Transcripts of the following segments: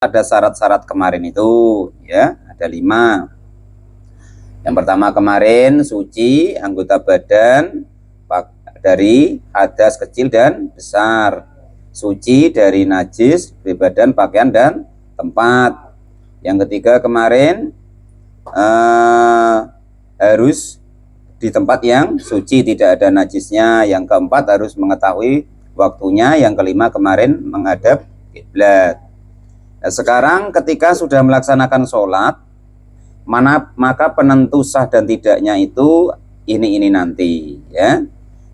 ada syarat-syarat kemarin itu ya, ada 5. Yang pertama kemarin suci anggota badan dari hadas kecil dan besar, suci dari najis di badan, pakaian dan tempat. Yang ketiga kemarin harus di tempat yang suci, tidak ada najisnya. Yang keempat harus mengetahui waktunya. Yang kelima kemarin menghadap kiblat. Nah, sekarang ketika sudah melaksanakan sholat, maka penentu sah dan tidaknya itu ini nanti ya.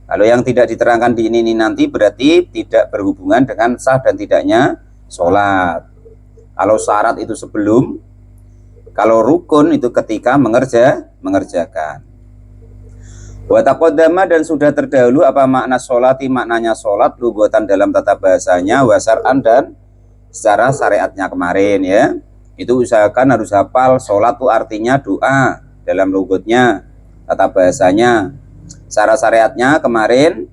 Kalau yang tidak diterangkan di ini nanti berarti tidak berhubungan dengan sah dan tidaknya sholat. Kalau syarat itu sebelum, kalau rukun itu ketika mengerjakan. Wa taqaddama, dan sudah terdahulu apa makna sholati, maknanya sholat lugatan dalam tata bahasanya, wasar'an dan secara syariatnya kemarin ya. Itu usahakan harus hafal. Sholat itu artinya doa dalam lugutnya, tata bahasanya. Secara syariatnya kemarin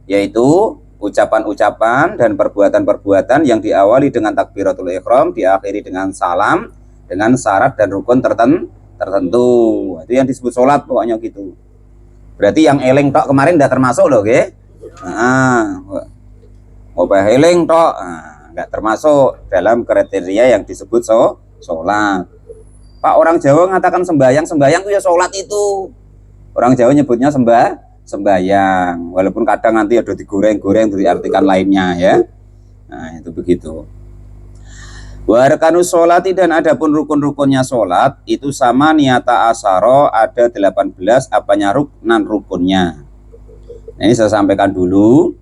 yaitu ucapan-ucapan dan perbuatan-perbuatan yang diawali dengan takbiratul ihram, diakhiri dengan salam, dengan syarat dan rukun tertentu. Itu yang disebut sholat pokoknya gitu. Berarti yang eling tok kemarin tidak termasuk loh, nggih. Ngobah eling tok nggak termasuk dalam kriteria yang disebut sholat. Pak, orang Jawa mengatakan sembahyang itu ya sholat itu. Orang Jawa nyebutnya sembahyang, walaupun kadang nanti ada digoreng-goreng diartikan lainnya ya. Nah, itu begitu. Wa arkanus sholati, dan adapun rukun-rukunnya sholat itu sama niyata asaro, ada 18 apanya rukunnya. Nah, ini saya sampaikan dulu.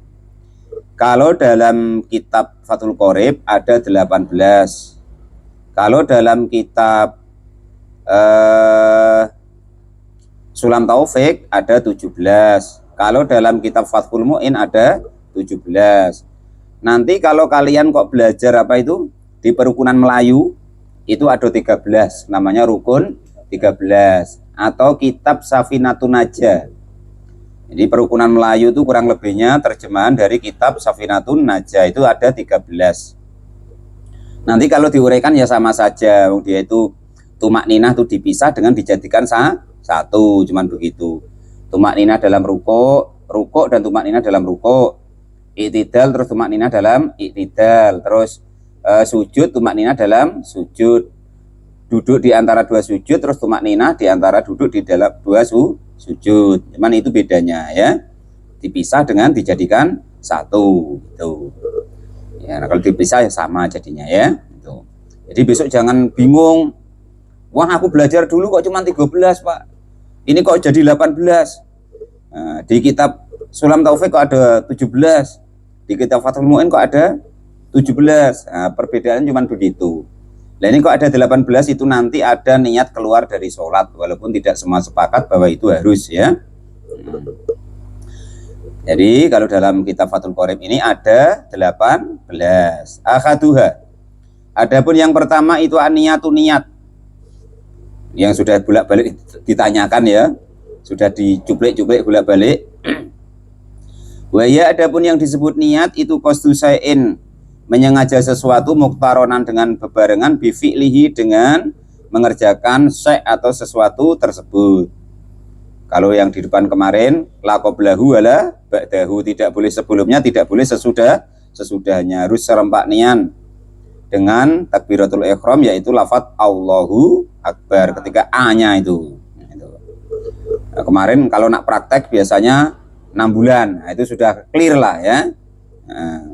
Kalau dalam kitab Fathul Qorib ada 18. Kalau dalam kitab Sulam Taufik ada 17. Kalau dalam kitab Fathul Mu'in ada 17. Nanti kalau kalian kok belajar apa itu di perukunan Melayu itu ada 13, namanya rukun 13, atau kitab Safinatun Najah. Jadi perukunan Melayu itu kurang lebihnya terjemahan dari kitab Safinatun Najah, itu ada 13. Nanti kalau diuraikan ya sama saja, dia itu tumak ninah itu dipisah dengan dijadikan satu, cuman begitu. Tumak ninah dalam rukuk dan tumak ninah dalam rukuk, iktidal terus tumak ninah dalam iktidal, terus sujud tumak ninah dalam sujud, duduk di antara dua sujud terus tumak ninah di antara duduk di dalam dua sujud. Cuman itu bedanya ya, dipisah dengan dijadikan satu gitu. Ya, nah kalau dipisah ya sama jadinya ya gitu. Jadi besok jangan bingung, wah aku belajar dulu kok cuma 13 Pak, ini kok jadi 18. Nah, di kitab Sulam Taufik kok ada 17, di kitab Fathul Mu'in kok ada 17. Nah, perbedaannya cuma begitu. Nah, ini kok ada 18, itu nanti ada niat keluar dari sholat, walaupun tidak semua sepakat bahwa itu harus ya. Jadi kalau dalam kitab Fathul Qorib ini ada 18. Akhaduha, adapun yang pertama itu an-niyatu, niat, yang sudah bolak-balik ditanyakan ya, sudah dicuplik-cuplik bolak-balik. Waya, adapun yang disebut niat itu qasdu syai'in, menyengaja sesuatu, muktaronan dengan bebarengan, bifi'lihi dengan mengerjakan syai' atau sesuatu tersebut. Kalau yang di depan kemarin la qablahu wala ba'dahu, tidak boleh sebelumnya, tidak boleh sesudahnya, harus serempak nian dengan takbiratul ihram, yaitu lafaz Allahu Akbar ketika A-nya itu. Nah, kemarin kalau nak praktek biasanya 6 bulan, nah, itu sudah clear lah ya. Nah,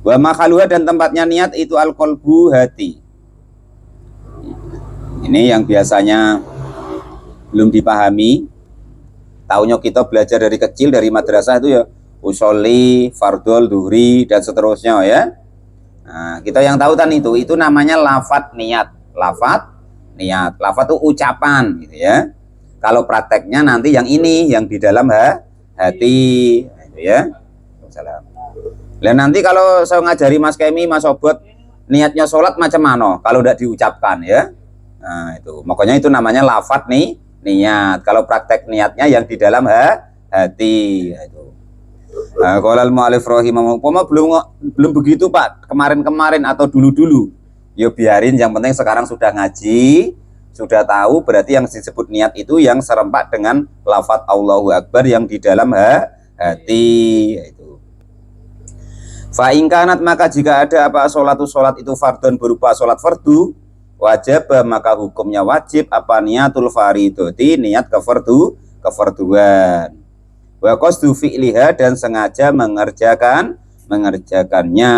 wa makhaluha, dan tempatnya niat itu al-qalbu, hati. Ini yang biasanya belum dipahami. Taunya kita belajar dari kecil dari madrasah itu ya usolli, fardol, duhri dan seterusnya ya. Nah, kita yang tahu kan itu namanya lafat niat. Lafat niat, lafat itu ucapan gitu ya. Kalau prakteknya nanti yang ini, yang di dalam hati gitu ya. Salam. Dan nanti kalau saya ngajari Mas Kemi, Mas Obot, niatnya sholat macam mana kalau tidak diucapkan ya. Nah itu, makanya itu namanya lafat nih, niat. Kalau praktek niatnya yang di dalam hati itu. Qala al-mu'allif rahimahullah, belum begitu Pak, kemarin-kemarin atau dulu-dulu Yo biarin, yang penting sekarang sudah ngaji, sudah tahu, berarti yang disebut niat itu yang serempak dengan lafadz Allahu Akbar yang di dalam hati. Itu. Fa in kanat, maka jika ada apa sholat itu fardhon berupa sholat fardu, wajib maka hukumnya wajib apa niatul faridoti, niat kefarduan. Wa qasdu fi'liha, dan sengaja mengerjakannya.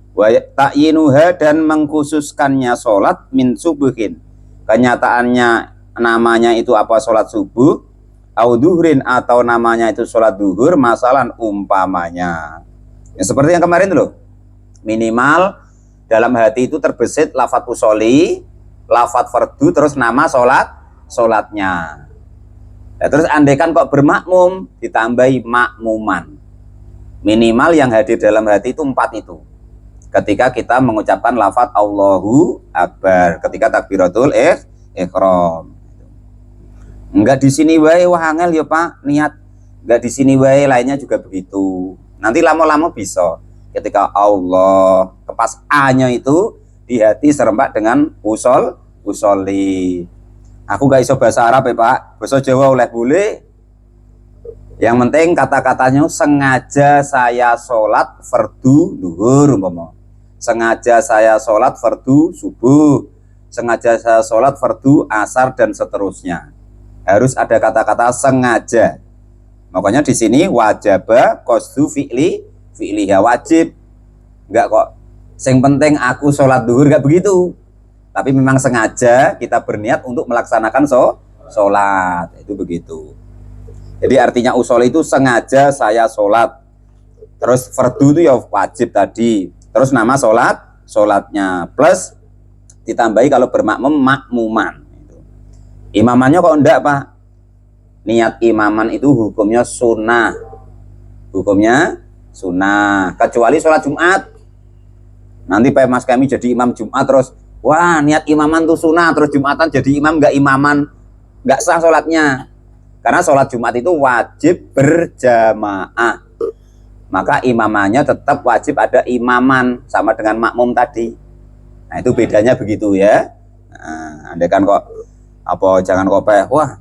Wa ta'yinuha, dan mengkhususkannya sholat min subuhin, kenyataannya namanya itu apa sholat subuh, au duhrin, atau namanya itu sholat duhur, masalan umpamanya ya, seperti yang kemarin loh, minimal dalam hati itu terbesit lafadz usholi, lafadz fardu, terus nama sholatnya. Nah, terus andaikan kok bermakmum, ditambahi makmuman, minimal yang hadir dalam hati itu 4 itu. Ketika kita mengucapkan lafadz Allahu Akbar, ketika takbiratul ihram. Enggak di sini wae, wah angel ya Pak, niat. Enggak di sini wae, lainnya juga begitu. Nanti lama-lama bisa. Ketika Allah, kepas A-nya itu di hati serempak dengan usoli. Aku gak iso bahasa Arab ya Pak, bahasa Jawa oleh boleh. Yang penting kata-katanya sengaja saya sholat fardu duhur umpama. Sengaja saya sholat fardu subuh, sengaja saya sholat fardu asar, dan seterusnya. Harus ada kata-kata sengaja. Makanya di sini wajaba qasdu fi'liha, wajib. Enggak kok yang penting aku sholat duhur, enggak begitu. Tapi memang sengaja kita berniat untuk melaksanakan sholat, itu begitu. Jadi artinya usholi itu sengaja saya sholat. Terus fardu itu ya wajib tadi. Terus nama sholatnya, plus ditambahi kalau bermakmum makmuman. Imamannya kok enggak Pak? Niat imaman itu hukumnya sunnah. Hukumnya sunnah. Kecuali sholat Jumat. Nanti Pak Mas kami jadi imam Jumat terus, wah niat imaman tuh sunnah, terus Jumatan jadi imam, enggak imaman, enggak sah sholatnya. Karena sholat Jumat itu wajib berjamaah. Maka imamannya tetap wajib ada imaman, sama dengan makmum tadi. Nah itu bedanya begitu ya. Nah, andaikan kok jangan kopeh, wah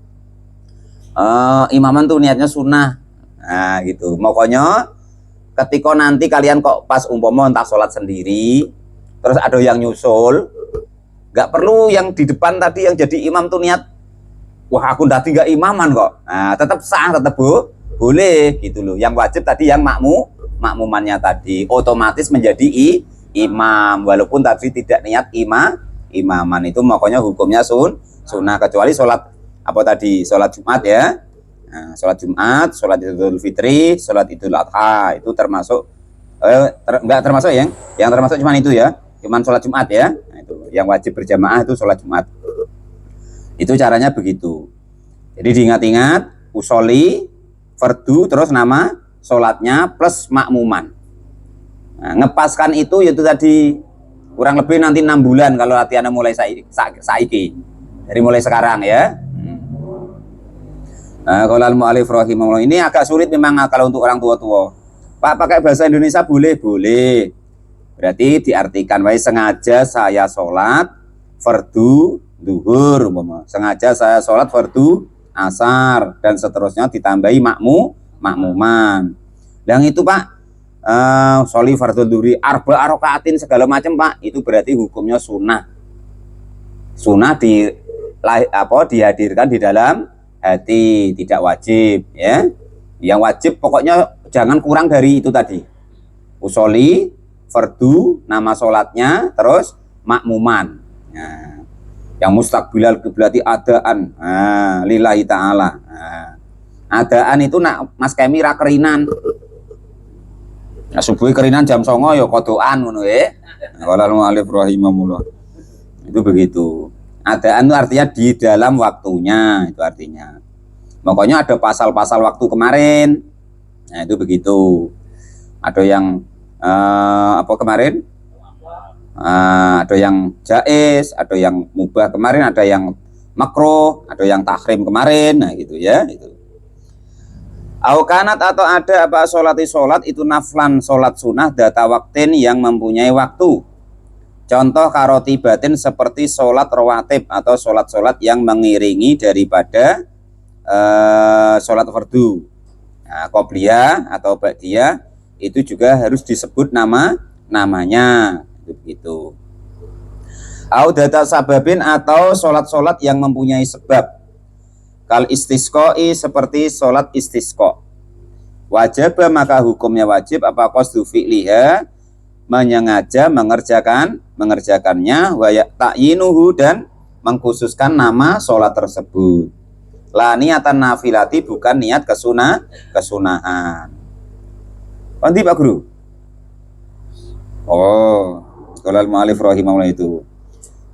imaman tuh niatnya sunnah. Nah gitu. Pokoknya ketika nanti kalian kok pas umpama entah sholat sendiri, terus ada yang nyusul, nggak perlu yang di depan tadi yang jadi imam tuh niat, wah aku udah 3 imaman kok. Nah tetap sah, tetap boleh gitu loh. Yang wajib tadi yang makmumannya tadi otomatis menjadi imam, walaupun tadi tidak niat imaman. Itu makanya hukumnya sunnah, kecuali sholat apa tadi, sholat Jumat ya. Nah, sholat Jumat, sholat Idul Fitri, sholat Idul Adha itu termasuk enggak termasuk ya. Yang termasuk cuman itu ya, cuman sholat Jumat ya. Nah, itu yang wajib berjamaah itu sholat Jumat. Itu caranya begitu. Jadi diingat-ingat, usholi, fardu, terus nama sholatnya plus makmuman. Nah, ngepaskan itu yaitu tadi kurang lebih nanti 6 bulan kalau latihannya mulai saiki. Dari mulai sekarang ya. Nah, kalau al-mu'alif rahimahullah, ini agak sulit memang kalau untuk orang tua-tua. Pak pakai bahasa Indonesia boleh. Berarti diartikan baik sengaja saya sholat fardu duhur, sengaja saya sholat fardu asar, dan seterusnya ditambahi makmuman. Yang itu Pak, sholi fardhu duhri arba rakaatin segala macam Pak, itu berarti hukumnya sunnah. Sunnah dihadirkan di dalam hati, tidak wajib ya. Yang wajib pokoknya jangan kurang dari itu tadi. Usholi, fardu, nama sholatnya, terus makmuman. Nah, yang mustaqbilal kiblati adaan, lillahi ta'ala. Adaan itu nak Mas Kemi ra kerinan. Ya subuh kerinan jam 09.00 ya kodokan ngono ya. Qala al-mu'allif rahimahullah. Itu begitu. Adaan itu artinya di dalam waktunya, itu artinya. Makanya ada pasal-pasal waktu kemarin. Nah, itu begitu. Ada yang apa kemarin? Ada yang jaiz, ada yang mubah kemarin, ada yang makruh, ada yang tahrim kemarin, nah gitu ya. Itu. Aukanat, atau ada apa sholat itu naflan, sholat sunnah data waktin yang mempunyai waktu. Contoh karotibatin seperti sholat rawatib atau sholat-sholat yang mengiringi daripada sholat fardu. Nah, qobliyah atau ba'diyah itu juga harus disebut namanya begitu. Audata sababin atau sholat-sholat yang mempunyai sebab. Kal istisqoi seperti sholat istisqa. Wajib maka hukumnya wajib apa qasdu fi'liha menyengaja mengerjakannya wa ta'yinuhu dan mengkhususkan nama sholat tersebut. La niatan nafilati bukan niat kesunahan. Nanti Pak Guru. Oh, qala al-mu'allif rahimahullah itu.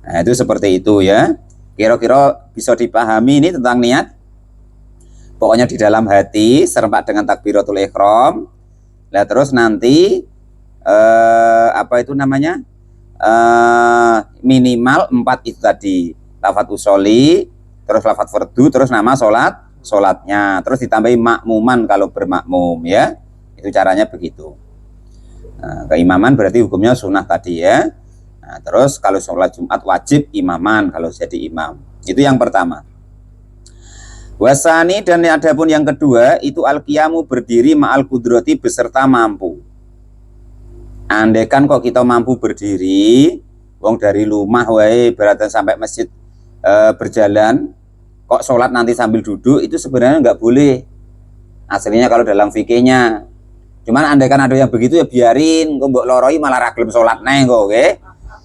Nah, itu seperti itu ya. Kira-kira bisa dipahami ini tentang niat. Pokoknya di dalam hati serempak dengan takbiratul ihram. Nah, terus nanti apa itu namanya? Minimal 4 itu tadi. Lafadz usholi, terus lafadz fardu, terus nama sholatnya, terus ditambahi makmuman kalau bermakmum ya. Itu caranya begitu. Nah, keimaman berarti hukumnya sunnah tadi ya. Nah, terus kalau sholat Jumat wajib imaman kalau jadi imam. Itu yang pertama. Wasani dan adapun yang kedua itu al-qiyamu berdiri ma'al kudrati beserta mampu. Andaikan kok kita mampu berdiri, wong dari rumah wae berarti sampai masjid berjalan, kok sholat nanti sambil duduk itu sebenarnya nggak boleh. Aslinya kalau dalam fikihnya. Cuman andaikan ada yang begitu ya biarin, kok mbok loroi malah ra gelem sholat neh kok, oke?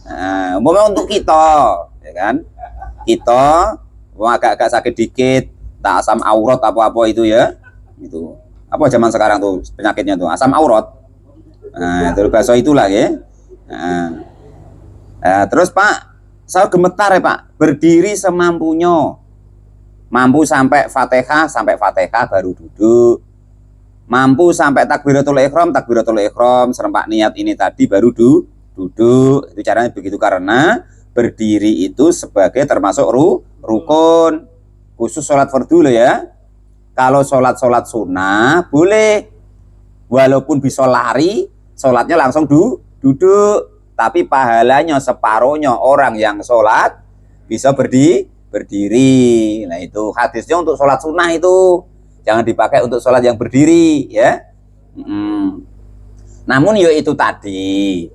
Nah, umpama untuk kita, ya kan? Kita agak-agak sakit dikit, tak asam aurat apa-apa itu ya. Itu. Apa zaman sekarang tuh penyakitnya tuh? Asam aurat. Nah, terus bahasa itulah ya. Nah, terus Pak, saya gemetar ya Pak, berdiri semampunya. Mampu sampai Fatihah baru duduk. Mampu sampai takbiratul ihram serempak niat ini tadi baru duduk. Itu caranya begitu karena berdiri itu sebagai termasuk rukun. Khusus sholat fardu loh ya. Kalau sholat sunnah boleh. Walaupun bisa lari, sholatnya langsung duduk. Tapi pahalanya separuhnya orang yang sholat bisa berdiri. Nah itu hadisnya untuk sholat sunnah itu. Jangan dipakai untuk sholat yang berdiri ya. Namun ya itu tadi.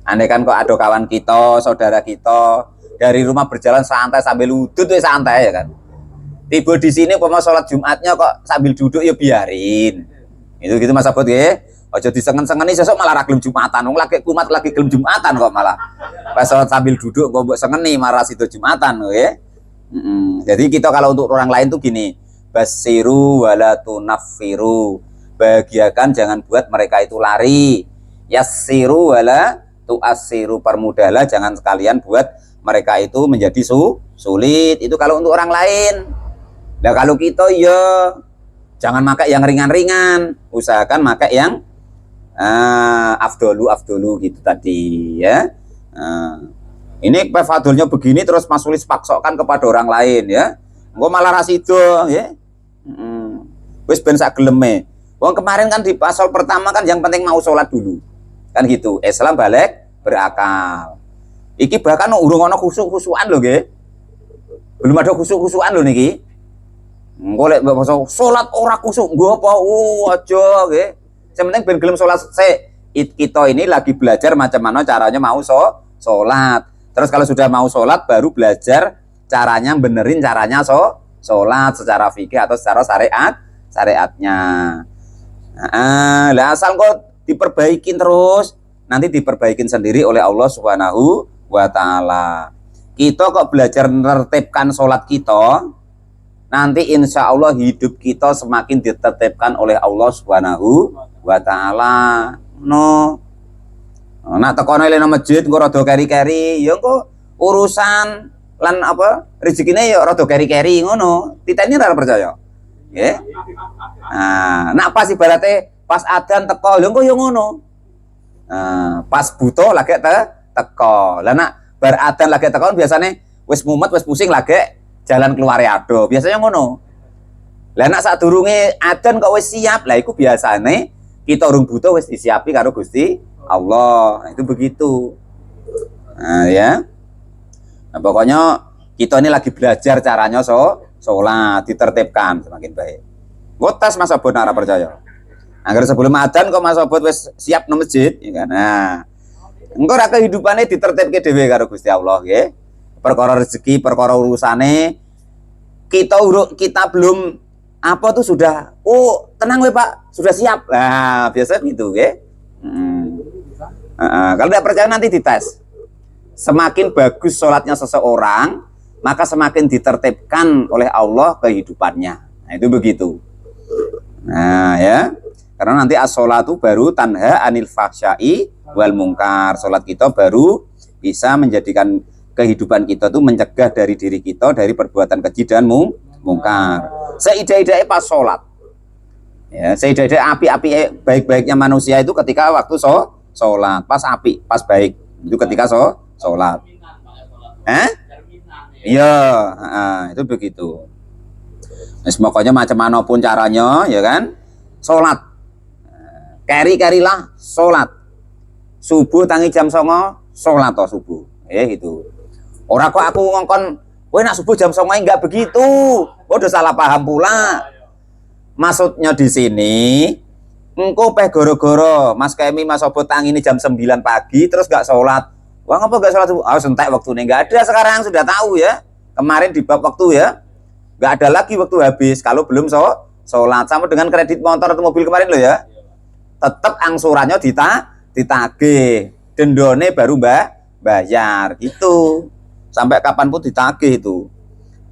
Andaikan kok ada kawan kita, saudara kita dari rumah berjalan santai sambil udut ya santai ya kan. Tiba di sini umpama sholat Jumatnya kok sambil duduk ya biarin. Itu gitu Mas Abot ya. Aja disengen-sengeni sesuk malah ra gelem Jumatan. Wong lagi kumat lagi gelem Jumatan kok malah. Pas sholat sambil duduk kok mbok sengeni marah situ Jumatan ya. Jadi kita kalau untuk orang lain tuh gini, basiru wala tunaffiru. Bahagiakan jangan buat mereka itu lari. Yassiru wala tu'assiru, permudahlah jangan sekalian buat mereka itu menjadi sulit. Itu kalau untuk orang lain. Nah kalau kita ya jangan pakai yang ringan-ringan, usahakan pakai yang afdolu gitu tadi ya. Ini fadolnya begini terus Mas Sulis paksokan kepada orang lain ya. Engko malah rasido ya. Wis ben sak geleme. Wong kemarin kan di pasal pertama kan yang penting mau sholat dulu. Kan gitu. Islam balik berakal. Iki bahkan urung ana khusuk-khusukan lho nggih. Belum ada khusuk-khusukan lho niki. Engko lek sholat ora khusuk nggo apa aja nggih. Yang penting ben gelem sholat kita ini lagi belajar macam mana caranya mau sholat. Terus kalau sudah mau sholat baru belajar caranya benerin caranya sholat secara fikih atau secara syariatnya. Lah asal kok diperbaikin terus nanti diperbaikin sendiri oleh Allah Subhanahu wa taala. Kita kok belajar menertibkan sholat kita, nanti insya Allah hidup kita semakin ditertibkan oleh Allah Subhanahu wa taala. Nak tekono nang masjid engko rada keri-keri, ya engko urusan lan apa rezekine ya rada keri-keri ngono. Titeni ora percaya. Nggih. Nak pas ibarate pas adzan teko, lho engko ya ngono. Pas butuh lagi teko. Lah nak bar adzan lagi teko biasane wis mumet wis pusing lagi jalan keluar ado. Biasanya ngono. Lah nak sadurunge adzan kok wis siap, lah iku biasane kita urung butuh wis disiapi karo Gusti Allah. Nah, itu begitu. Nah, ya. Nah, pokoknya kita ini lagi belajar caranya sholat ditertibkan semakin baik. Tes Mas Obot nara percaya. Agar sebelum adzan kok Mas Obot wis siap nang masjid, ya kan. Nah, engko ra kehidupane ditertibke dhewe karo Gusti Allah, nggih. Perkara rezeki, perkara urusane kita belum apa tuh sudah tenang we Pak, sudah siap. Nah, biasa gitu, nggih. Kalau tidak percaya nanti dites. Semakin bagus sholatnya seseorang, maka semakin ditertibkan oleh Allah kehidupannya. Nah, itu begitu. Nah, ya. Karena nanti as-sholatu baru tanha anil fahsya'i wal mungkar. Sholat kita baru bisa menjadikan kehidupan kita tuh mencegah dari diri kita dari perbuatan keji dan mungkar. Seidah-idahnya pas sholat. Ya, seidah-idah api-api baik-baiknya manusia itu ketika waktu sholat. Pas api, pas baik. Itu ketika sholat. Iya, itu begitu. Nah, pokoknya macam mana pun caranya, ya kan? Sholat. Keri-kerilah sholat. Subuh tangi jam 09.00 sholat toh subuh. Gitu. Orang kok aku ngongkon, "Weh nak subuh jam 09.00 enggak begitu." Udah salah paham pula. Maksudnya di sini, engko peh goro-goro Mas Kemi Mas Obot tangi ini jam 9 pagi terus gak sholat. Wah, ngapa gak sholat subuh? Sentek waktunya enggak ada sekarang, sudah tahu ya. Kemarin di bab waktu ya. Enggak ada lagi waktu habis kalau belum sholat. Sama dengan kredit motor atau mobil kemarin loh ya. Tetap angsurannya ditagih. Dendone baru bayar gitu. Sampai kapanpun ditagih itu.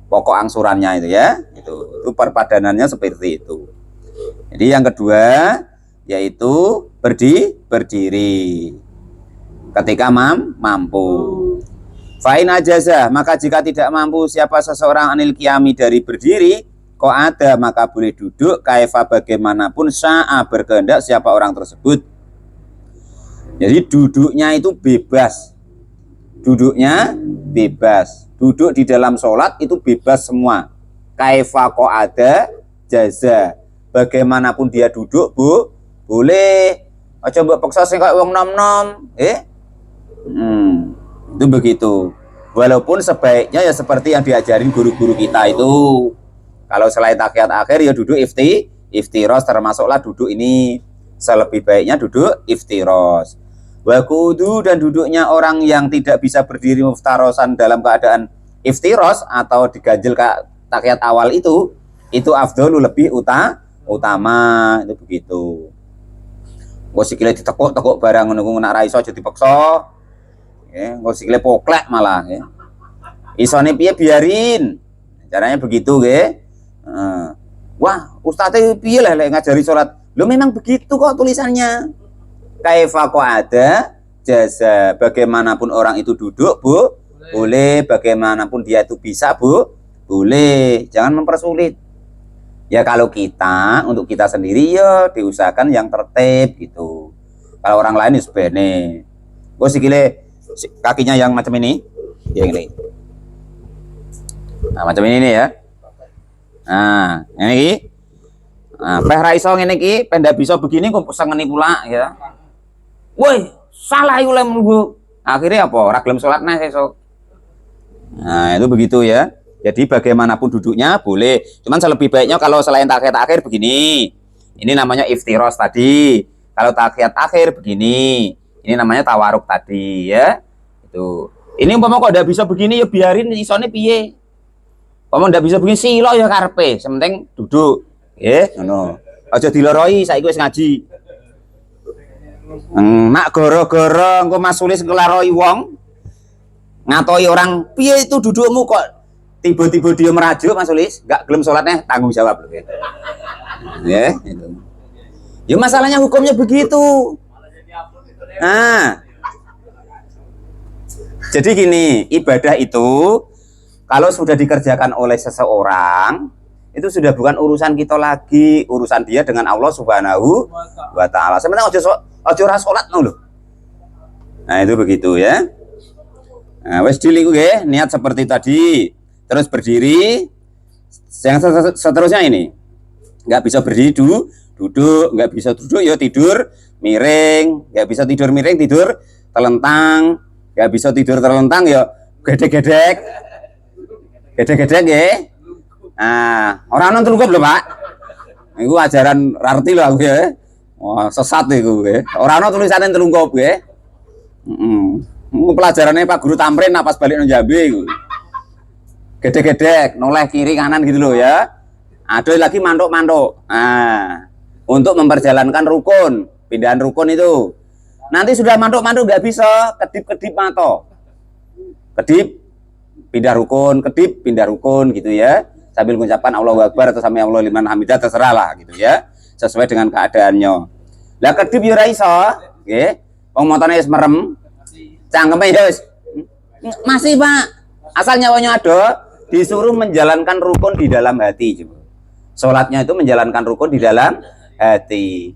Pokok angsurannya itu ya. Itu perpadanannya seperti itu. Jadi yang kedua yaitu berdiri ketika mampu. Fa'in ajaza, maka jika tidak mampu siapa seseorang anil qiyami dari berdiri, kok ada maka boleh duduk kaifa bagaimanapun sya'a berkehendak siapa orang tersebut. Jadi duduknya itu bebas. Duduknya bebas. Duduk di dalam sholat itu bebas semua. Kaifa kok ada jaza. Bagaimanapun dia duduk, boleh. Aja mbok paksa sing kaya wong nom-nom, itu begitu. Walaupun sebaiknya ya seperti yang diajarin guru-guru kita itu. Kalau selain tahiyat akhir ya duduk iftiros, termasuklah duduk ini. Selebih baiknya duduk iftiros. Wakudu, dan duduknya orang yang tidak bisa berdiri muftarosan dalam keadaan iftiros atau diganjil ke tahiyat awal itu afdhalu lebih utama, itu begitu. Engko sikile ditekuk-tekuk barang ngono nak ra iso aja dipaksa. Engko sikile poklek malah, nggih. Isone piye biarin. Caranya begitu, nggih. Wah, ustaze piye lek ngajari salat? Lo memang begitu kok tulisannya. Kaifa kok ada jaza, bagaimanapun orang itu duduk, boleh. Bagaimanapun dia itu bisa, boleh. Jangan mempersulit. Ya kalau kita, untuk kita sendiri ya diusahakan yang tertib gitu. Kalau orang lain ya sebene. Gue sikile kakinya yang macam ini, yang ini. Nah, macam ini nih ya. Nah, ini. Nah, peh ra iso ngene iki, peh ndak bisa begini kok pesengeni pula ya. Woi, salah iku lem mlebu. Akhirnya apa? Ora gelem salat neh esuk. Nah, itu begitu ya. Jadi bagaimanapun duduknya boleh. Cuman selebih baiknya kalau selain tahiyat akhir begini. Ini namanya iftiros tadi. Kalau tahiyat akhir begini. Ini namanya tawaruk tadi ya. Itu. Ini umpama kok ndak bisa begini ya biarin isone piye. Umpama ndak bisa begini silo ya karepe, sementing duduk. Nggih, ngono. Aja diloroi saiki wis ngaji. Nak gara-gara engko Mas Sulis ngelaroi wong. Ngatoi orang, piye itu dudukmu kok tiba-tiba dia merajuk Mas Sulis, enggak gelem sholatnya, tanggung jawab loh gitu. Ya, itu. Ya masalahnya hukumnya begitu. Nah, jadi gini, ibadah itu kalau sudah dikerjakan oleh seseorang, itu sudah bukan urusan kita lagi, urusan dia dengan Allah Subhanahu wa Ta'ala. Sebenarnya ojo ora salat lho. Nah, itu begitu ya. Nah, wis diliku nggih, niat seperti tadi. Terus berdiri. Yang seterusnya ini. Nggak bisa berdiri duduk, nggak bisa duduk ya tidur miring, nggak bisa tidur miring tidur telentang, Gak bisa tidur terlentang ya gedek-gedek. Gedek-gedek ya. Nah, orang nonton telungkup lho, Pak. Iku ajaran arti lho aku ya. Wah, sesat iku ya. Orang ana tulisane telungkup ya. Pelajarannya Pak Guru Tamrin pas balik nang Jambi iku. Gedek-gedek, noleh kiri kanan gitu loh ya. Ada lagi mantuk-mantuk. Nah, untuk memperjalankan rukun, pindahan rukun itu. Nanti sudah mantuk-mantuk nggak bisa, kedip-kedip mata. Kedip, pindah rukun, kedip, pindah rukun gitu ya. Sambil mengucapkan Allahu Akbar atau sami Allahu liman hamidah terserah lah gitu ya. Sesuai dengan keadaannya. Lah kedip yo ora iso, nggih. Wong motone wis merem. Cangkeme ya wis masih, Pak. Asal nyawanya ada, disuruh menjalankan rukun di dalam hati. Sholatnya itu menjalankan rukun di dalam hati.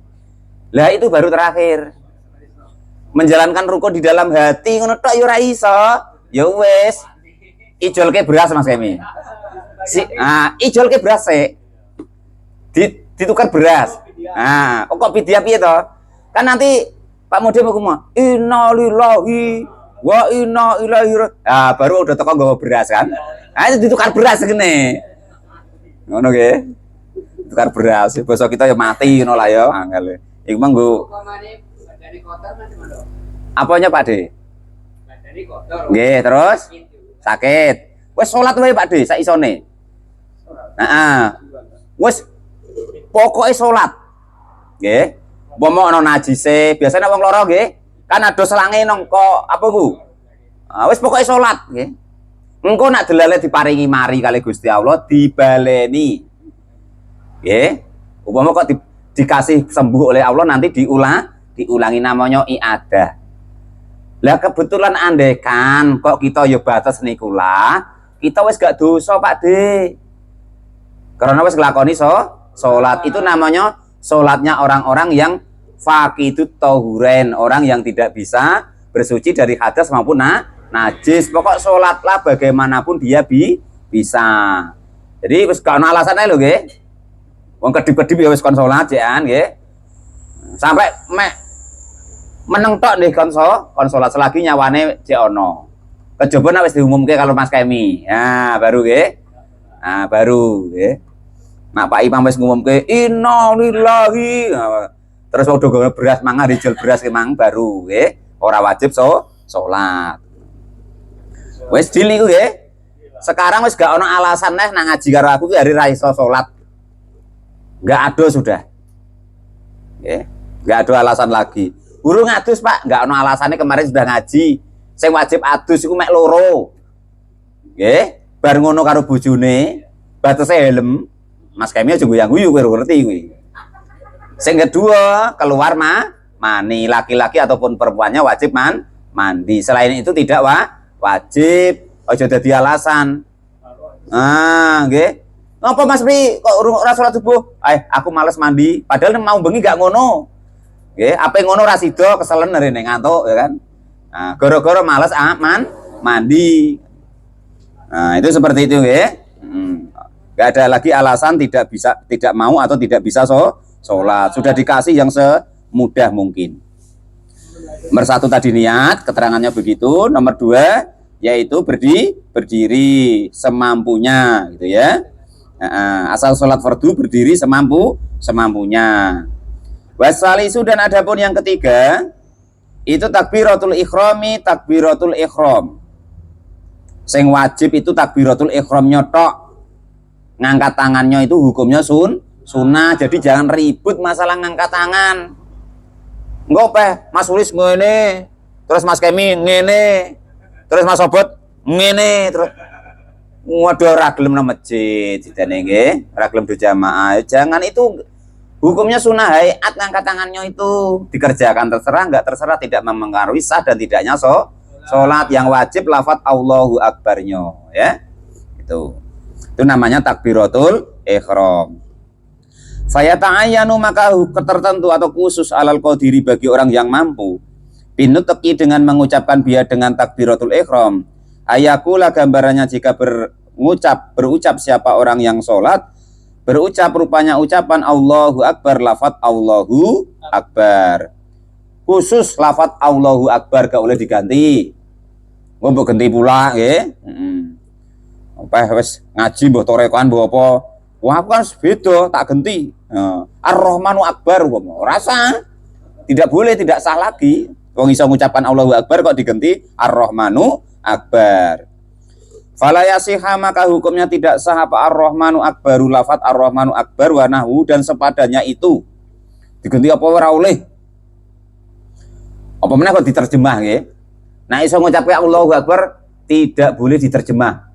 Lah itu baru terakhir. Menjalankan rukun di dalam hati ngono tok ya ora iso. Ya wis. Ijolke beras Mas Kemi. Ijolke beras sik. Ditukar beras. Nah, kok pidia piye to? Kan nanti Pak Mode mau ngomong, innalillahi wa inna ilaihi raji'un. Ah, baru udah teko nggawa beras kan. Nah, itu ditukar beras ngene. Ngono nggih. Tukar beras. Basa kita ya mati ngono lah ya, angel. Iku mah nggo badane kotor macam mana? Apanya Pak De? Badane kotor. Nggih, terus sakit. Wis salat wae Pak De, sak isone. Heeh. Wis pokoke salat. Nggih. Umpama ana najise, biasane wong lara nggih, kan ada selange nang kok apa ku? Wis pokoke salat nggih. Engko nak delale diparingi mari kali Gusti Allah dibaleni. Nggih. Umpama kok dikasih sembuh oleh Allah nanti diulangi namanya iadah. Lah kebetulan andekan kok kita ya batas niku lah, kita wis gak dosa Pak De. Karena wis nglakoni salat itu namanya salatnya orang-orang yang faqidut tahuren, orang yang tidak bisa bersuci dari hadas maupun najis. Pokok salatlah bagaimanapun dia bisa. Jadi wis gak ono alasane lho nggih. Wong kedip-kedip ya wis kon salat jekan nggih. Sampai mek meneng tok nih kon salat selagi nyawane jek ono. Kejaba nek wis diumumke kalau Mas Kemi. Nah, baru nggih. Nah, baru nggih. Nak Pak Imam wis ngumumke innalillahi. Terus udah gawe beras mangan rijal beras ki mang baru nggih. Ora wajib salat. Wis dil iku nggih. Sekarang wis gak ono alasan neh nang ngaji karo aku ki hari ra iso salat. Enggak ada sudah. Nggih. Enggak ada alasan lagi. Guru ngadus Pak, enggak ono alasannya kemarin sudah ngaji. Sing wajib adus iku mek loro. Nggih. Bar ngono karo bojone, batese helm. Mas Kemi aja guyu-guyu kowe ngerti kuwi. Sing kedua, keluar mani, laki-laki ataupun perempuannya wajib mandi. Selain itu tidak wajib. Aja dadi alasan. Nggih. Ngapa Mas Pri kok ora salat subuh? Aku males mandi. Padahal mau bengi gak ngono. Nggih, ape ngono ra sida keselen rene ngantuk ya kan. Nah, gara-gara males mandi. Nah, itu seperti itu nggih. Gak ada lagi alasan tidak bisa, tidak mau atau tidak bisa sholat. Sudah dikasih yang semudah mungkin. Nomor 1 tadi niat, keterangannya begitu. Nomor 2 yaitu berdiri semampunya, gitu ya. Asal sholat fardu berdiri semampunya. Wasalisu dan adapun yang ketiga itu takbiratul ikhrami, takbiratul ikhram. Sing wajib itu takbiratul ikhramnya tok. Ngangkat tangannya itu hukumnya sunnah, jadi jangan ribut masalah ngangkat tangan. Enggak apa, Mas Ulis ngene, terus Mas Kemi ngene, terus Mas Sobot ngene, terus waduh ra gelem nang masjid jane nggih, ra gelem berjamaah. Jangan, itu hukumnya sunnah hayat ngangkat tangannya itu dikerjakan terserah, enggak terserah, tidak mempengaruhi sah dan tidaknya salat. Yang wajib lafaz Allahu Akbarnya ya. Itu namanya takbiratul ihram. Saya ta'ayyanu maka tertentu atau khusus alal qadiri bagi orang yang mampu. Binutqi dengan mengucapkan biar dengan takbiratul ihram. Ayakula gambarannya jika berucap siapa orang yang sholat, berucap rupanya ucapan Allahu Akbar, lafaz Allahu Akbar. Khusus lafaz Allahu Akbar gak boleh diganti. mbok ganti pula nggih. Heeh. Apa wis ngaji mbok torekoan mbok apa? Wah, aku kan beda, tak ganti. Ar-Rahmanu Akbar umpama. Rasa tidak boleh, tidak sah lagi. Wong iso ngucapkan Allahu Akbar kok diganti Ar-Rahmanu Akbar. Fala yasihha, maka hukumnya tidak sah apa Ar-Rahmanu Akbaru, lafat Ar-Rahmanu Akbar wa nahwu dan sepadanya itu. Diganti apa ora oleh. Apa meneh kok diterjemah nggih. Nah iso ngucapke Allahu Akbar tidak boleh diterjemah.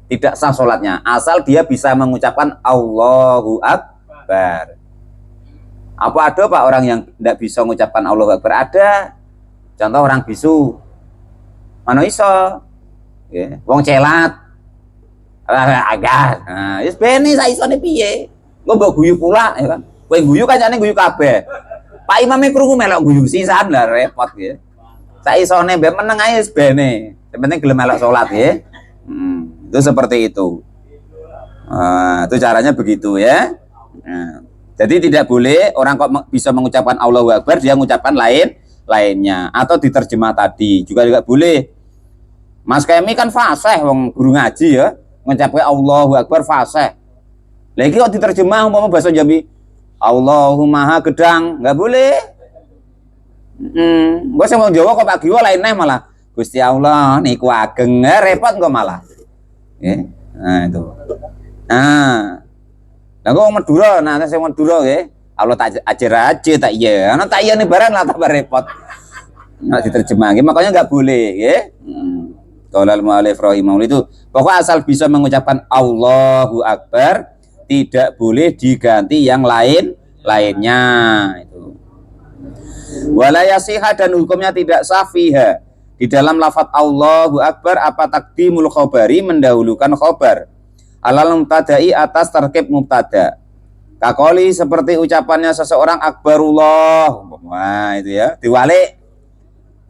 Tidak sah sholatnya, asal dia bisa mengucapkan Allahu Akbar. Apa ada Pak orang yang tidak bisa mengucapkan Allahu Akbar? Ada. Contoh orang bisu. Mana iso? Ya, wong celat. Agak. Nah, wis bene sak isone piye? Engko mbok guyu pula ya kan. Kowe guyu kancane guyu kabeh. Pak imame krungu melok guyu sisan lah repot ya. Sak isone mbek meneng ae wis bene. Yang penting gelem melok salat ya. Itu seperti itu. Itu caranya begitu ya. Jadi tidak boleh orang kok bisa mengucapkan Allahu Akbar dia mengucapkan lainnya atau diterjemah tadi juga boleh. Mas Kemi kan fasih wong guru ngaji ya, ngucapke Allahu Akbar fasih. Lah iki kok diterjemah umpama bahasa Jambi Allahumma Maha Gedang, enggak boleh. Gua sing wong Jawa kok Pak Giwa lain neh malah Gusti Allah niku ageng, repot kok malah. Nah itu. Lah kok Madura, nah sing Madura nggih. Allah tak ajar aja tak iya. Ana tak iya nih barang lah tambah repot. Nah diterjemah nggih, makanya enggak boleh nggih. Qaulal mu'allif rahimahullah itu pokok asal bisa mengucapkan Allahu Akbar tidak boleh diganti yang lainnya itu. Wala yasiha dan hukumnya tidak sah fiha di dalam lafaz Allahu Akbar apa taqdimul khabari mendahulukan khabar alal mubtada'i atas tarkib mubtada. Kakoli seperti ucapannya seseorang Akbarullah. Wah itu ya, diwalik.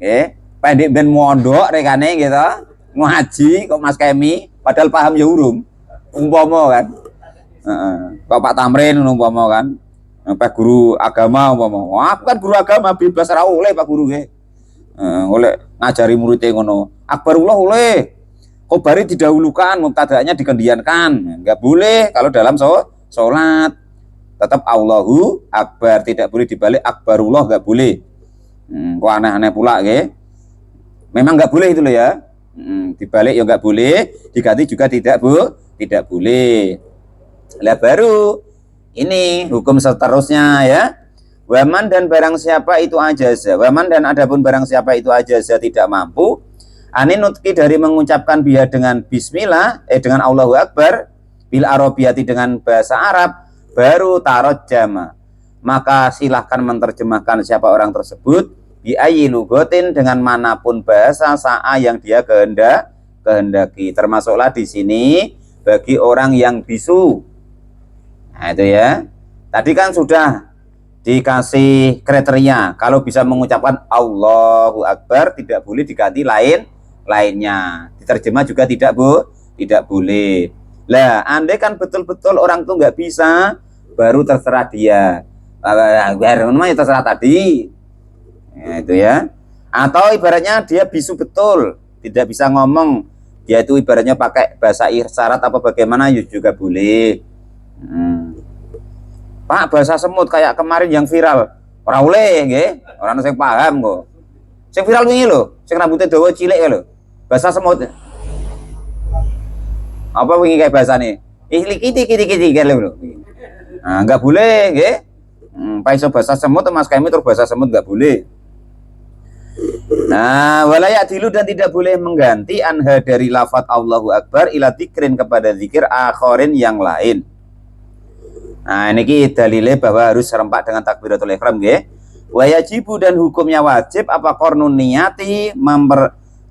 Nggih, pendek ben mondok rekane gitu. Ngaji kok Mas Kemi padahal paham ya urung. Umpama kan. Kok Pak Tamrin umpama kan. Pak guru agama umpama. Wah, aku kan guru agama bebas ra oleh Pak guru nggih. Oleh ngajari muridnya ngono. Akbarullah oleh. Khabari didahulukan, mubtada'nya dikendiankan. Enggak boleh kalau dalam salat. Tetap Allahu Akbar, tidak boleh dibalik Akbarullah, enggak boleh. Kok aneh-aneh pula nggih. Memang enggak boleh itu loh ya. Dibalik ya enggak boleh, diganti juga tidak boleh. Lah baru ini hukum seterusnya ya. Waman dan barang siapa itu ajaza. Waman dan adapun barang siapa itu ajaza tidak mampu aninutki dari mengucapkan biha dengan bismillah dengan Allahu Akbar bil arabiyati dengan bahasa Arab baru tarot jama. Maka silahkan menerjemahkan siapa orang tersebut bi ayyi lugatin dengan manapun bahasa sa'a yang dia kehendaki. Termasuklah di sini bagi orang yang bisu. Nah itu ya. Tadi kan sudah dikasih kriteria kalau bisa mengucapkan Allahu Akbar tidak boleh diganti lainnya. Diterjemah juga tidak boleh. Lah, andai kan betul-betul orang tuh nggak bisa, baru terserah dia. Biar namanya terserah tadi. Ya, itu ya. Atau ibaratnya dia bisu betul, tidak bisa ngomong. Dia itu ibaratnya pakai bahasa isyarat apa bagaimana juga boleh. Pak, bahasa semut kayak kemarin yang viral. Ora oleh nggih, orang sing paham kok. Sing viral wingi lho, sing rambutnya dawa cilik lho. Bahasa semut. Apa wingi kayak bahasane? Kiti lho. Nah, enggak boleh nggih. Pak iso bahasa semut Mas Kami terus bahasa semut enggak boleh. Nah, walayak dilu dan tidak boleh mengganti anha dari lafaz Allahu Akbar ila dzikrin kepada zikir akharin yang lain. Nah, ini dalilnya bahwa harus serempak dengan takbiratul ihram nggih. Wa yajibu dan hukumnya wajib apa qarnun niyati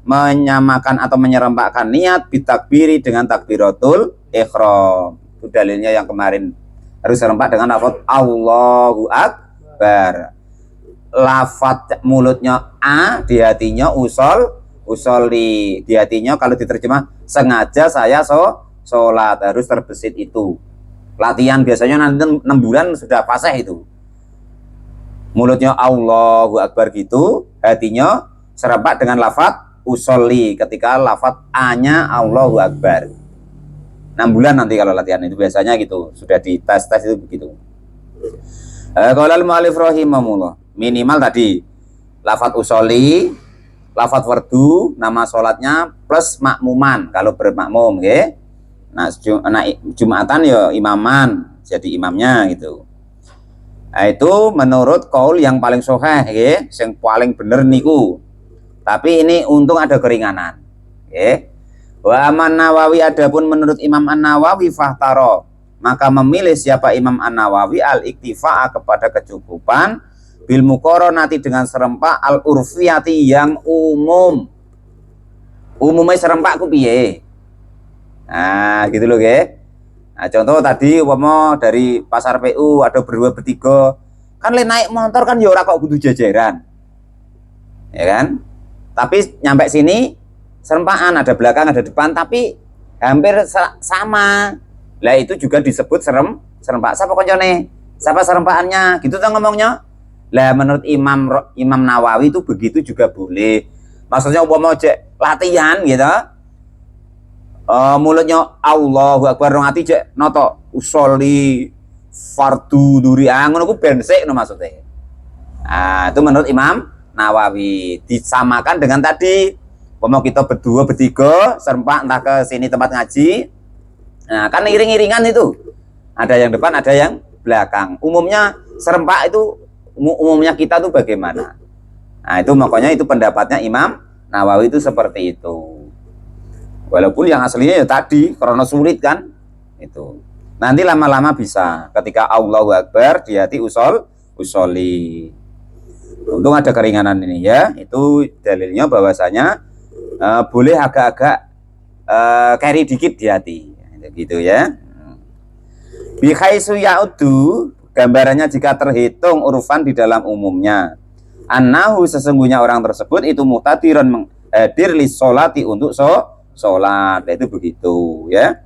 menyamakan atau menyerempakkan niat bitakbiri dengan takbiratul ihram. Itu dalilnya yang kemarin harus serempak dengan lafaz Allahu Akbar. Lafaz mulutnya a, di hatinya di hatinya kalau diterjemah sengaja saya sholat, harus terbesit itu. Latihan biasanya nanti 6 bulan sudah fasih itu. Mulutnya Allahu Akbar gitu, hatinya serempak dengan lafaz usolli, ketika lafat A-nya Allahu Akbar. 6 bulan nanti kalau latihan itu biasanya gitu, sudah dites itu begitu. Qala al-mu'allif rahimahullah, minimal tadi lafat usolli, lafat fardu, nama sholatnya plus makmuman kalau bermakmum, nggih. Nah, Jumatan ya imaman, jadi imamnya gitu. Nah, itu menurut kaul yang paling sahih, nggih, yang paling bener niku. Tapi ini untung ada keringanan, nggih. Wa Aman Nawawi, adapun menurut Imam An-Nawawi fahtaro, maka memilih siapa Imam An-Nawawi al-iktifa kepada kecukupan bil muqaranati dengan serempak al-urfiyati yang umum. Umumnya serempak ku piye? Nah, gitu loh, nggih. Nah, contoh tadi umpama dari pasar PU ada berdua bertiga, kan le naik motor kan ya ora kok kudu jajaran. Ya kan? Tapi nyampe sini serempaan, ada belakang ada depan tapi hampir sama. Lah itu juga disebut serempak. Siapa koncone? Siapa serempakannya? Gitu tuh ngomongnya. Lah menurut Imam Nawawi itu begitu juga boleh. Maksudnya umpama cek latihan gitu. Mulutnya Allahu Akbar rong ati cek noto usolli fardu duri ngono ku ben sik no maksudnya. Nah, itu menurut Imam Nawawi disamakan dengan tadi mau kita berdua bertiga serempak entah ke sini tempat ngaji. Nah, kan iring-iringan itu. Ada yang depan, ada yang belakang. Umumnya serempak itu umumnya kita tuh bagaimana? Nah, itu makanya itu pendapatnya Imam Nawawi itu seperti itu. Walaupun yang aslinya ya tadi karena sulit kan. Itu. Nanti lama-lama bisa ketika Allahu Akbar di hati usolli. Untung ada keringanan ini ya. Itu dalilnya bahwasanya boleh agak-agak carry dikit di hati, gitu ya. Bikhaisu ya'udu, gambarannya jika terhitung urufan di dalam umumnya. Annahu, sesungguhnya orang tersebut itu muhtadiron menghadir li sholati untuk sholat. Itu begitu ya.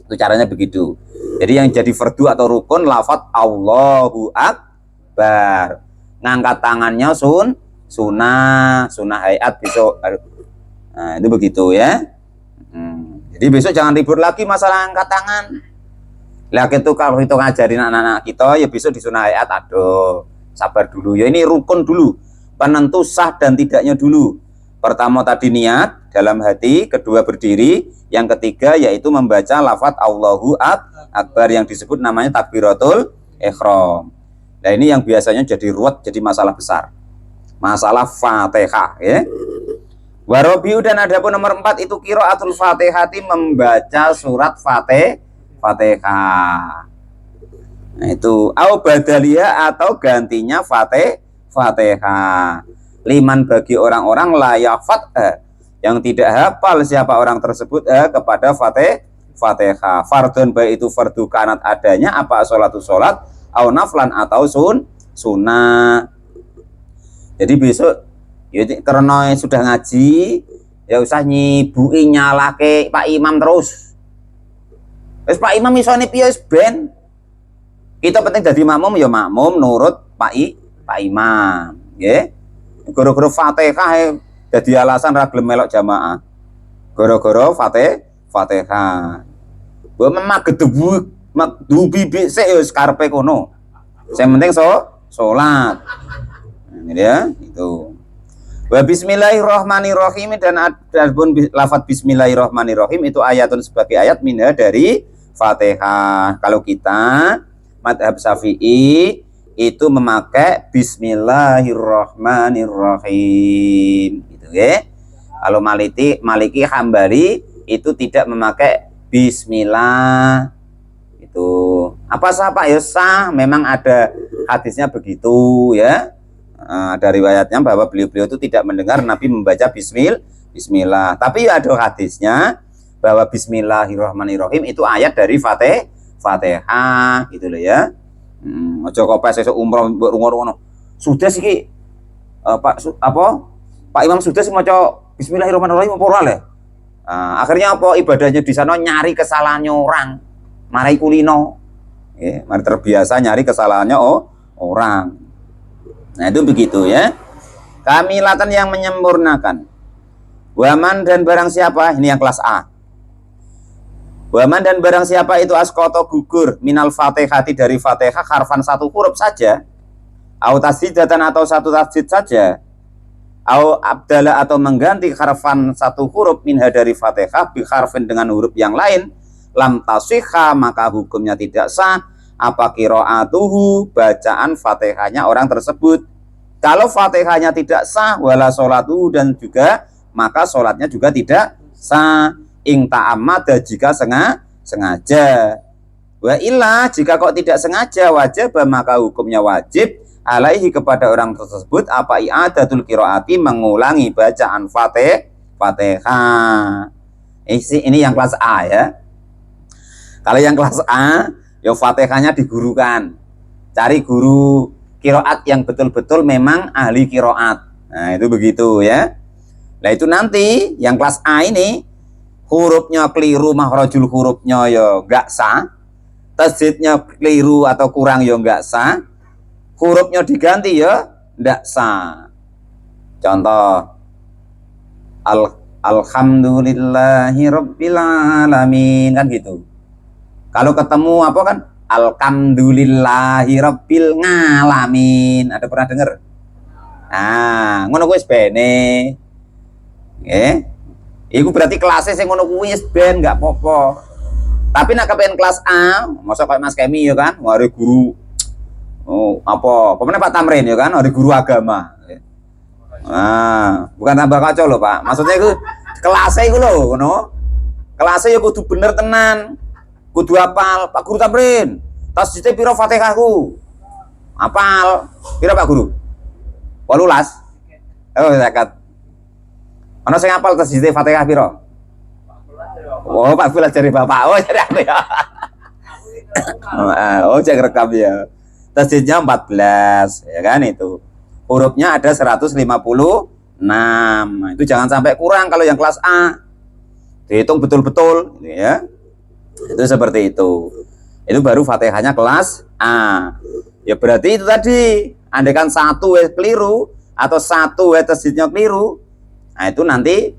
Itu caranya begitu. Jadi yang jadi fardu atau rukun lafaz Allahu Akbar. Ngangkat tangannya sunnah hayat besok. Nah, itu begitu ya. Jadi besok jangan ribut lagi masalah angkat tangan. Lah itu kalau kita ngajarin anak-anak kita ya besok di sunnah hayat, aduh sabar dulu ya, ini rukun dulu, penentu sah dan tidaknya dulu. Pertama tadi niat dalam hati, kedua berdiri, yang ketiga yaitu membaca lafaz Allahu Akbar yang disebut namanya takbiratul ihram. Nah ini yang biasanya jadi ruwet, jadi masalah besar, masalah Fatihah ya. Warobiu, dan adapun nomor 4 itu qiraatul Fatihati, membaca surat Fatihah. Nah itu au badalia atau gantinya Fatihah. Liman, bagi orang-orang layafat yang tidak hafal siapa orang tersebut kepada Fatihah. Fardun, baik itu fardu kanat adanya apa sholatu sholat au naflan atau sunnah. Jadi besok ya karena sudah ngaji ya usah nyibui nyalake Pak Imam terus. Wis Pak Imam isone piye wis ben. Kita penting dadi makmum ya makmum nurut Pak Imam, nggih. Gara-gara Fatihah dadi alasan ra gelem melok jamaah. Gara-gara Fatihah. Mbok memang gedebu bibik sik ya wis karepe kono. Sing penting salat. Ini ya, itu. Wa bismillahirrahmanirrahim, dan adapun lafaz bismillahirrahmanirrahim itu ayatun sebagai ayat minha dari Fatihah. Kalau kita madhab Syafi'i itu memakai bismillahirrahmanirrahim gitu ya. Kalau Maliki Hambali itu tidak memakai bismillah. Itu apa sah Pak? Ya sah, memang ada hadisnya begitu ya. Ada riwayatnya bahwa beliau-beliau itu tidak mendengar Nabi membaca bismillah. Tapi ada hadisnya bahwa bismillahirrahmanirrahim itu ayat dari Fatihah gitu loh ya. Aja kok pas esuk umroh ngono. Sudah sih Pak Imam sudah sih maca bismillahirrahmanirrahim apa ora le? Akhirnya apa ibadahnya di sana nyari kesalahannya orang. Marai kulino. Mari terbiasa nyari kesalahannya orang. Nah itu begitu ya. Kamilatan yang menyempurnakan. Waman dan barang siapa, ini yang kelas A. Waman dan barang siapa itu askoto gugur minal fatihati dari fatihah harfan satu huruf saja, au tasjidatan atau satu tasjid saja, au abdala atau mengganti harfan satu huruf minha dari fatihah bi harfin dengan huruf yang lain, lam tasihha maka hukumnya tidak sah apa qiraatuhu bacaan fatihahnya orang tersebut. Kalau fatihahnya tidak sah wala sholatuhu dan juga maka sholatnya juga tidak sah. Ing ta'amada jika sengaja. Wa illa jika kok tidak sengaja wajib maka hukumnya wajib alaihi kepada orang tersebut apa i'adatul qiraati mengulangi bacaan Fatihah. Ini yang kelas A ya. Kalau yang kelas A ya Fatihahnya digurukan. Cari guru qiraat yang betul-betul memang ahli qiraat. Nah, itu begitu ya. Nah, itu nanti yang kelas A ini hurufnya keliru, makhrajul hurufnya ya enggak sah, tasjidnya keliru atau kurang ya enggak sah, hurufnya diganti ya enggak sah. Contoh alhamdulillahi rabbil alamin kan gitu. Kalau ketemu apa kan alhamdulillahi rabbil ngalamin, ada pernah dengar? Ah, ngono kuwi wis bene. Nggih. Iku berarti kelasnya sing ngono kuwi wis ben enggak apa-apa. Tapi nak kepen kelas A, masa kayak Mas Kemi ya kan, ngare guru apa? Pemene Pak Tamrin ya kan, ngare guru agama. Nah, bukan tambah kacau loh, Pak. Maksudnya iku kelasnya iku lho, ngono. Kelasnya ya kudu bener tenan. Kudu hafal, Pak Guru Tamrin. Tasjidnya piro Fatihahku? Hafal. Piro Pak Guru? 18. Oh, zakat. Ana sing hafal tasjid Fatihah piro? Oh, Pak Fil dari Bapak. Oh, jadi aku ya. Oh, cek rekam ya. Tasjidnya 14, ya kan itu. Hurufnya ada 156. Itu jangan sampai kurang kalau yang kelas A. Dihitung betul-betul, ya. Itu seperti itu. Itu baru Fatihahnya kelas A. Ya berarti itu tadi. Andaikan satu keliru atau satu tasjidnya keliru, nah itu nanti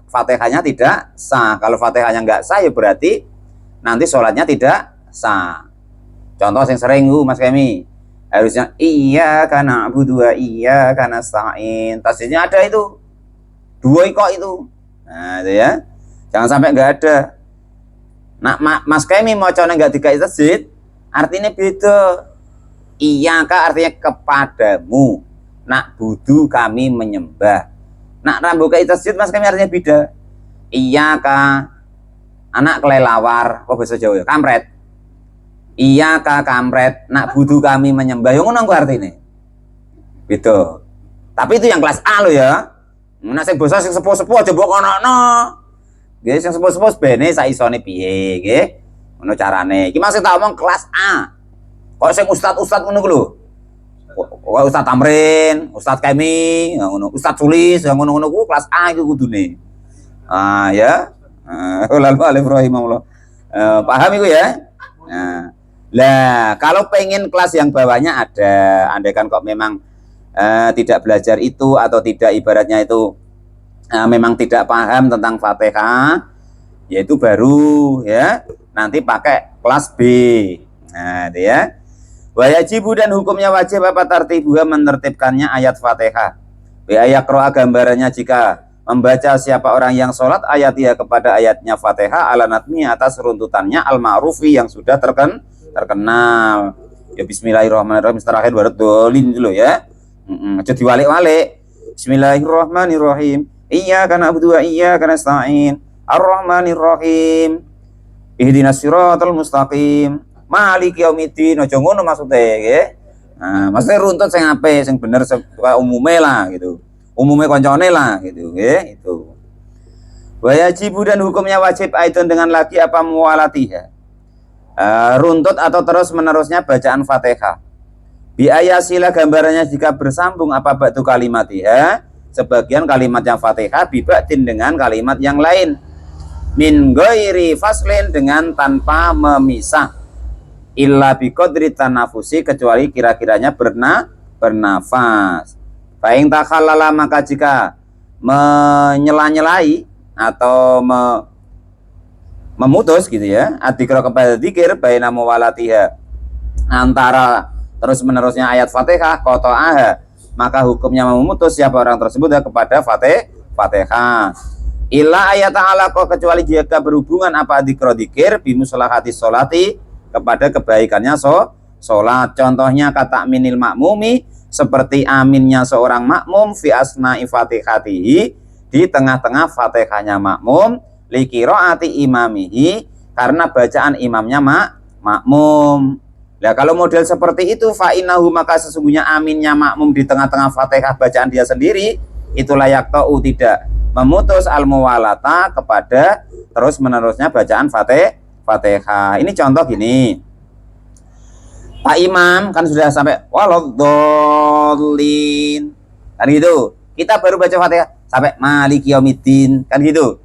Fatihahnya tidak sah. Kalau Fatihahnya nggak sah ya berarti nanti sholatnya tidak sah. Contoh yang sering Mas Kemi, harusnya iya karena abu dua iya karena stain, tasjidnya ada itu 2 kok itu. Nah itu ya, jangan sampai nggak ada. Nah Mas Kemi mau coba nggak dikasih tasjid, artinya beda. Iya kak artinya kepadamu, nak budu kami menyembah. Nak rambu ke tasjid Mas Kemi artinya beda. Iya kak anak kelelawar, apa bahasa Jawa ya? Kampret. Iya kak kampret, nak budu kami menyembah. Yang ngono artinya. Beda. Tapi itu yang kelas A lo ya. Nah sing basa sing sepuh-sepuh aja mbok kono-kono. Nggih sing sepuh-sepuh bene sak isone piye nggih. Ngono carane. Iki masih tak omong kelas A. Kok sing ustad-ustad ngono ku lho. Ustad Tamrin, Ustad Kemi, ngono, Ustad Sulis, ngono-ngono ku kelas A iku kudune. Ah ya. Lalu alif rahimahullah. Paham iku ya? Nah, lah kalau pengen kelas yang bawahnya ada, andaikan kok memang tidak belajar itu atau tidak ibaratnya itu memang tidak paham tentang Fatihah, yaitu baru ya nanti pakai kelas B. Nah, itu ya. Wajibu dan hukumnya wajib apa tartibuha menertibkannya ayat Fatihah. Ayat roa gambarannya jika membaca siapa orang yang sholat ayatiha kepada ayatnya Fatihah ala natmi atas runtutannya al-ma'rufi yang sudah terkenal. Ya bismillahirrahmanirrahim terakhir baru dolin dulu ya. Aja diwalik-walik. Bismillahirrahmanirrahim. Iyyaka na'budu wa iyyaka nasta'in. Ar-Rahmanirrahim. Ihdinas siratal mustaqim. Maliki yaumiddin. Aja ngono maksudnya nggih. Nah, maksudnya runtut sing apik, sing bener umume lah gitu. Umume koncone lah gitu nggih, itu. Wajibu dan hukumnya wajib aidon dengan lagi apa muwalatiha. Runtut atau terus-menerusnya bacaan Fatihah. Biayasila gambarannya jika bersambung apa batu kalimatiha, sebagian kalimatnya Fatihah bibatin dengan kalimat yang lain. Min ghairi faslin dengan tanpa memisah. Illa biqadri tanafusi kecuali kira-kiranya bernafas. Fa in takhallala maka jika menyela-nyelai atau memutus gitu ya, adikro kepada dikir baina muwalatiha, antara terus menerusnya ayat Fatihah, qata'aha, maka hukumnya memutus siapa orang tersebut ya kepada Fatihah. Illa ayat ta'ala, kecuali jika berhubungan apa dikro dikir bimuslahati sholati, kepada kebaikannya sholat. Contohnya kata minil makmumi, seperti aminnya seorang makmum fi asna'i fatihatihi, di tengah-tengah fatihahnya makmum, li qiraati imamihi, karena bacaan imamnya makmum. Nah, kalau model seperti itu, fa innahu, maka sesungguhnya aminnya makmum di tengah-tengah fatihah bacaan dia sendiri, itu layak ta'u, tidak memutus al-muwalata, kepada terus menerusnya bacaan Fatihah. Ini contoh gini, Pak Imam kan sudah sampai waladhdallin, kan gitu. Kita baru baca Fatihah sampai maliki yaumiddin, kan gitu.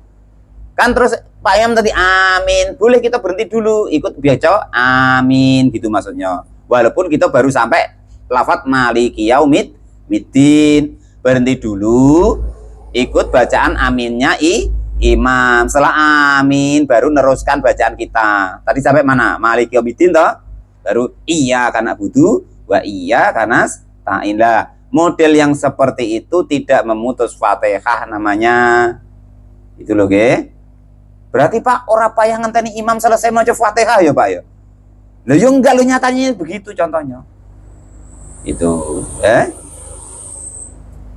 Kan terus Pak Imam tadi amin, boleh kita berhenti dulu, ikut baca amin gitu maksudnya. Walaupun kita baru sampai lafadz maliki yaumiddin, berhenti dulu, ikut bacaan aminnya imam. Setelah amin baru neruskan bacaan kita. Tadi sampai mana? Maliki yaumiddin toh? Baru iya karena butuh wa iya karena nasta'in. Model yang seperti itu tidak memutus Fatihah namanya. Itu loh, ge. Berarti Pak, orang payah ngenteni imam selesai maca Fatihah ya Pak ya. Loh yo enggak, lo nyatanya begitu contohnya. Itu,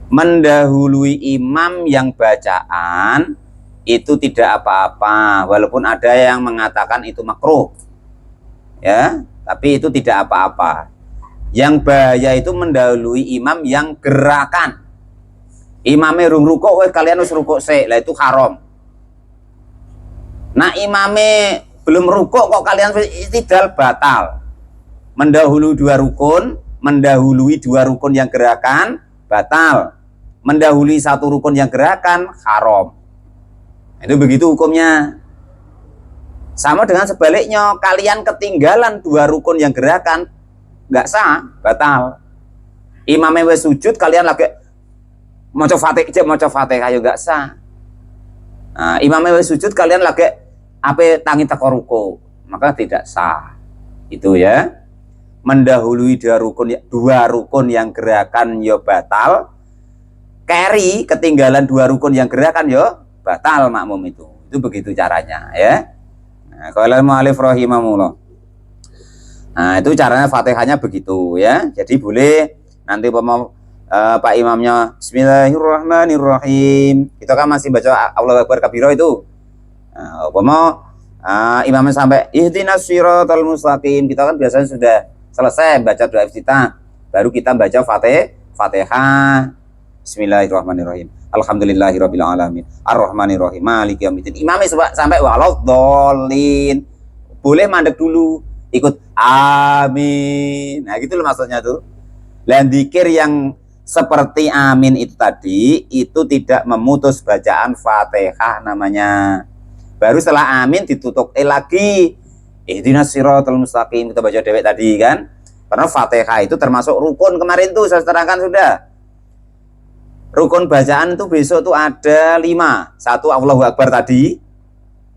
mendahului imam yang bacaan itu tidak apa-apa, walaupun ada yang mengatakan itu makruh, ya, tapi itu tidak apa-apa. Yang bahaya itu mendahului imam yang gerakan. Imamnya rung rukuk, kalian harus rukuk sik, lah itu haram. Nah, imamnya belum rukuk kok kalian istidal, batal. Mendahului dua rukun yang gerakan, batal. Mendahului satu rukun yang gerakan, haram. Itu begitu hukumnya. Sama dengan sebaliknya, kalian ketinggalan dua rukun yang gerakan, nggak sah, batal. Imamnya wes sujud, kalian lagi maca Fatihah ya nggak sah. Nah, imamnya wes sujud, kalian lagi apa tangi teko ruku, maka tidak sah. Itu ya. Mendahului dua rukun yang gerakan ya batal. Carry ketinggalan dua rukun yang gerakan ya batal makmum itu. Itu begitu caranya ya. Nah, qala al-mu'allif rahimahullah. Nah, itu caranya Fatihahnya begitu ya. Jadi boleh nanti Pak imamnya Bismillahirrahmanirrahim. Kita kan masih baca Allahu Akbar kabira itu. Nah, imamnya sampai ihdinas siratal mustaqim, kita kan biasanya sudah selesai baca doa iftitah, baru kita baca Fatihah. Bismillahirrahmanirrahim. Alhamdulillahirabbil alamin. Arrahmanirrahim. Maliki yaumiddin. Imamnya sampai waladhdallin. Boleh mandek dulu, ikut amin. Nah, gitu loh maksudnya tuh. Dan zikir yang seperti amin itu tadi itu tidak memutus bacaan Fatihah namanya. Baru setelah amin ditutup lagi. Ihdinas siratal mustaqim, kita baca dewek tadi kan. Karena Fatihah itu termasuk rukun, kemarin tuh saya terangkan sudah. Rukun bacaan itu besok tuh ada 5. Satu Allahu Akbar tadi.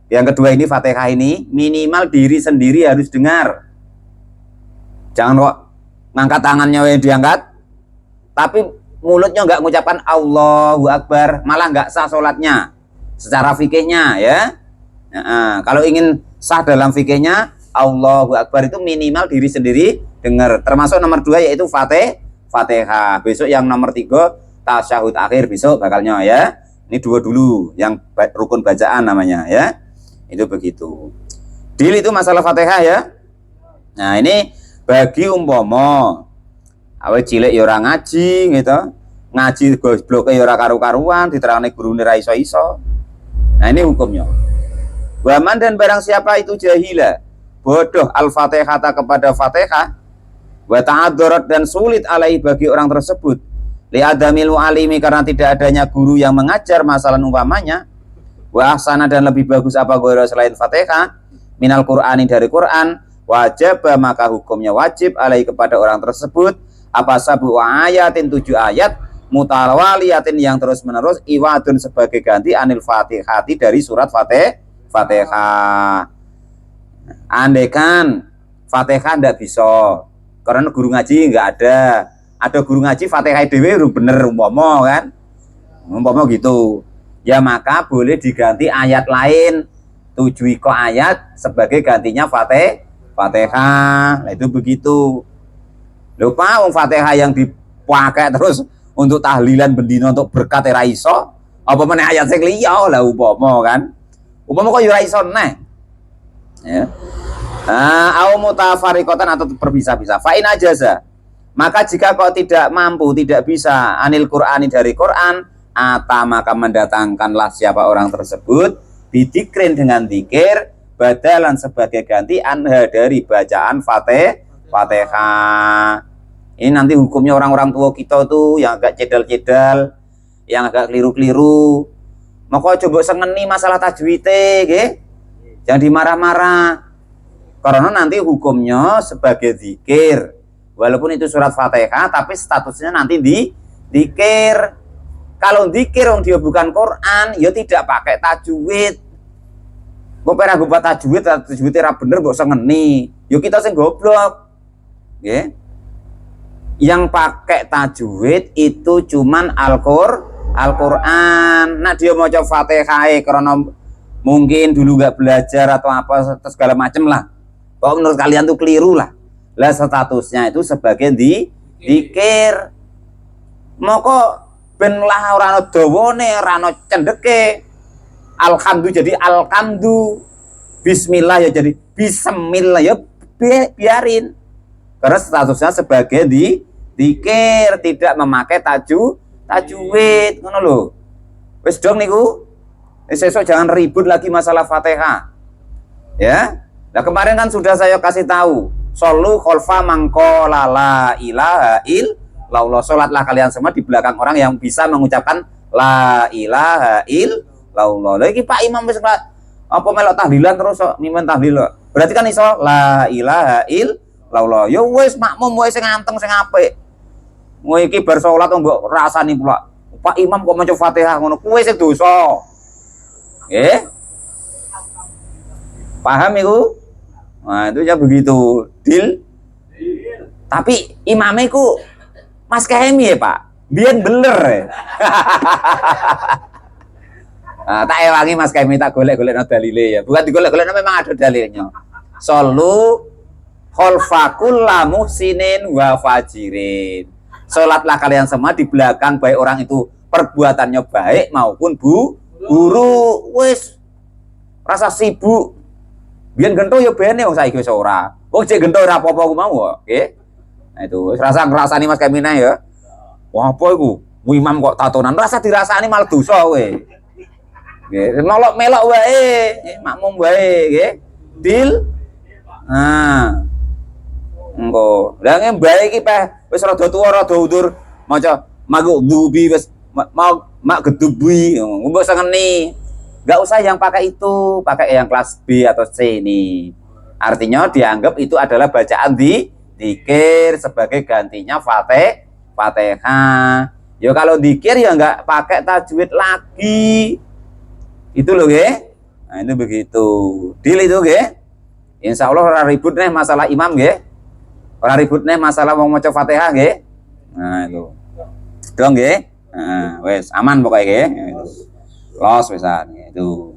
Yang kedua ini Fatihah ini, minimal diri sendiri harus dengar. Jangan kok ngangkat tangannya yang diangkat, tapi mulutnya nggak mengucapkan Allahu Akbar, malah nggak sah sholatnya secara fikihnya ya. Nah, kalau ingin sah dalam fikihnya, Allahu Akbar itu minimal diri sendiri dengar. Termasuk nomor 2 yaitu Fatihah. Besok yang nomor 3 tasyahud akhir besok bakalnya ya. Ini 2 dulu yang rukun bacaan namanya ya. Itu begitu. Deal itu masalah Fatihah ya. Nah, ini bagi umpama awet cilik ya ora ngaji gitu. Ngaji gobloke ya ora karu-karuan, diterangane gurune ra iso-iso. Nah, ini hukumnya. Waman, dan barang siapa itu jahila, bodoh al-Fatihah kepada Fatihah, wa ta'adzarat, dan sulit alai bagi orang tersebut, li adamil alimi, karena tidak adanya guru yang mengajar masalah umpamanya, wa ahsana, dan lebih bagus apa guru selain Fatihah, minal Qur'ani, dari Quran, wajib, maka hukumnya wajib alai kepada orang tersebut apa sabu ayatin 7 ayat mutawaliyatin yang terus menerus, iwadun sebagai ganti anil fatihati dari surat Fatihah. Andaikan Fatihah ndak bisa karena guru ngaji nggak ada guru ngaji Fatihah dewe bener umpama kan, umpama gitu ya, maka boleh diganti ayat lain, 7 ayat sebagai gantinya Fatihah. Nah, itu begitu. Lupa Fatihah yang dipakai terus untuk tahlilan bendino untuk berkat era iso, apa meneh ayat sing liya lah umpama kan. Umpama kok ora iso neh. Ya. Au mutafariqatan atau berpisah-pisah. Fa in ajaza. Maka jika kau tidak mampu, tidak bisa anil Qur'ani dari Quran, maka mendatangkanlah siapa orang tersebut bidikrin dengan zikir badalan sebagai ganti anha dari bacaan Fatihah. Ini nanti hukumnya orang-orang tua kita tuh yang agak cedal-cedal, yang agak keliru-keliru. Maka coba sengeni masalah tajwid nggih. Jangan dimarah-marah. Karena nanti hukumnya sebagai zikir. Walaupun itu surat Fatihah tapi statusnya nanti di zikir. Kalau zikir yang dia bukan Quran, ya tidak pakai tajwid. Kok pernah buat tajwid ra bener mbok sengeni. Ya kita sing goblok. Nggih. Yang pakai tajwid itu cuman Al-Quran. Nah dia mau coba Fatihah karena mungkin dulu nggak belajar atau apa segala macam lah. Kalau menurut kalian tuh keliru lah. Lah statusnya itu sebagai zikir. Moko ben lah ora ana dawane, ora ana cendeke. Alhamdu jadi alhamdu. Bismillah ya jadi bismillah ya biarin. Karena statusnya sebagai zikir, tidak memakai tajwid, ngono lho. Wis dong niku. Sesuk jangan ribut lagi masalah Fatihah. Ya. Nah, kemarin kan sudah saya kasih tahu, shollu khalfa man qala la ilaha illallah. Salatlah kalian semua di belakang orang yang bisa mengucapkan la ilaha illallah. Lha iki Pak Imam wis apa melok tahlilan terus kok mimpin tahlil. Berarti kan iso la ilaha illallah. Ya wis makmum wae sing anteng sing apik. Kowe iki bar salat mbok rasani pula. Pak Imam kok maca Fatihah ngono, kowe sing dosa. Nggih? Paham iku? Nah, itu ya begitu. Deal. Tapi imame ku Mas Kemi ya, Pak. Biyen bener ya. Nah, tak ewangi Mas Kemi tak golek-golekno dalile ya. Bukan digolek-golekno, memang ada dalilnya. Solu khalfakul muhsinin wa fajirin. Salatlah kalian semua di belakang baik orang itu perbuatannya baik maupun guru. Wis rasa sibuk. Biyen gento ya bene wong saiki wis ora. Wong cek gento ora apa-apa ku mau kok, nggih. Nah itu wis ngrasani Mas Kemina ya. Wah apa iku? Mu imam kok tatonan, rasa dirasani malah dosa kowe. Nggih, melok wae, makmum wae, nggih. Deal. Nah. Engko. Lah ngembake iki Pak, wis rada tuwa rada undur maca magdubi wis mau mak gedubi, mbok sengeni. Enggak usah yang pakai itu, pakai yang kelas B atau C ini. Artinya dianggap itu adalah bacaan zikir sebagai gantinya Fatihah. Ya kalau zikir ya enggak pakai tajwid lagi. Itu loh, nggih. Nah, itu begitu. Deal itu, nggih. Insyaallah ora ribut nih masalah imam, nggih. Ora ribut nih masalah mau maca Fatihah, nggih. Nah, itu. Dong, nggih. Nah, wes aman pokoknya, nggih. Los wesan itu.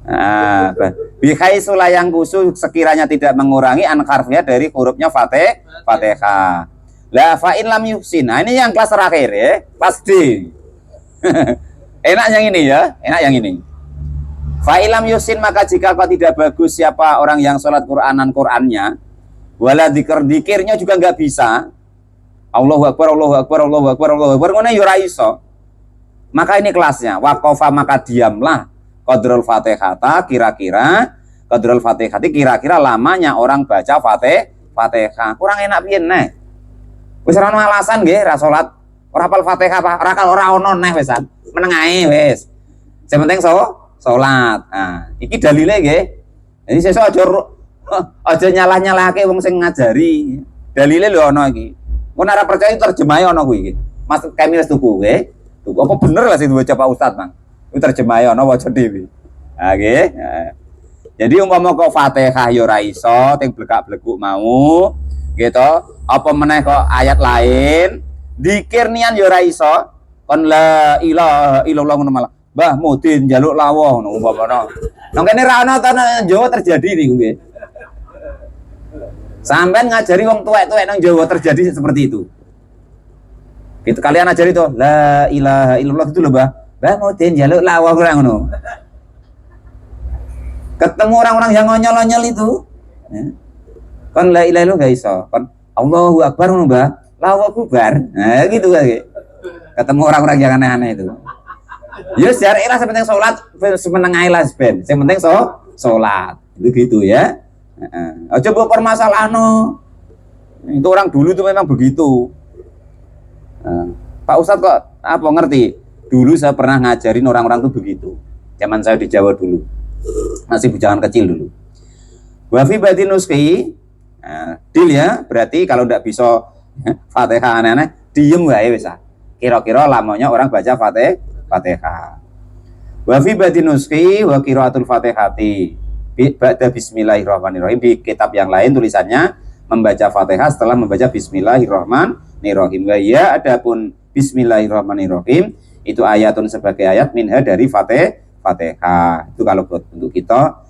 Nah, bihai sulayang kusu sekiranya tidak mengurangi harfnya dari hurufnya Fatihah. La fa in lam yuhsin. Nah, ini yang kelas terakhir ya, kelas D. Enak yang ini ya, enak yang ini. Fa in lam yuhsin, maka jika kau tidak bagus siapa orang yang sholat Qur'annya, wala dzikirnya juga nggak bisa. Allahu Akbar, Allahu Akbar, Allahu Akbar, Allahu Akbar, ngono ya ora iso. Maka ini kelasnya, waqafa maka diamlah qadrul Fatihata, kira-kira lamanya orang baca Fatihah. Kurang enak piye neh. Wis ora ono alasan nggih ra salat, ora hafal Fatihah apa, ora ono neh wisan. Meneng ae wis. Sing penting salat. Nah, iki dalile nggih. Jadi sesuk aja nyalah-nyalahke wong sing ngajari. Dalile lho ono iki. Mun ora percaya terjemahe ono kuwi iki. Mas kami wis tuku nggih. Tuku apa bener lah sing diwaca Pak Ustaz, Mang. Itu terjemahe ana waca dhewe. Ha nggih. Jadi umpama kok Fatihah ya ora iso ting blegak-bleguk mau gitu. Apa meneh kok ayat lain, zikir nian ya ora iso. Kon la ilaha illallah ngono malah. Mbah Mudin njaluk lawuh ngono umpama. Nang kene ra ana ta Jawa terjadi niku nggih. Sampeyan ngajari wong tuwek-tuwek nang Jawa terjadi seperti itu. Gitu kalian ajari itu la ilaha illallah itu lho, Mbah. Mbah Mudin njaluk lawuh ora ngono. Ketemu orang-orang yang ngonyol-ngonyol itu, ya. Kan la ilaha illallah nggak iso, kan Allahu Akbar Mbah, Allahu Akbar, nah gitu kan, ketemu orang-orang yang aneh-aneh itu. Ya syar'i lah, sepenting sholat, semeneng ae lah ben, yang penting sholat, itu gitu ya. Coba permasalahan itu orang dulu itu memang begitu. Pak Ustadz kok apa ngerti? Dulu saya pernah ngajarin orang-orang itu begitu, zaman saya di Jawa dulu. Masih bujangan kecil dulu. Wafi batin nuski, deal ya. Berarti kalau tidak bisa Fatihah aneh-aneh, diem wae wis. Kira-kira lamanya orang baca Fatihah. Wafi batin nuski wa qiraatul Fatihati. Ba'da bismillahirrahmanirrahim. Di kitab yang lain tulisannya membaca Fatihah setelah membaca bismillahirrahmanirrahim. Wa ya adapun bismillahirrahmanirrahim itu ayatun sebagai ayat minha dari Fatihah. Itu kalau untuk kita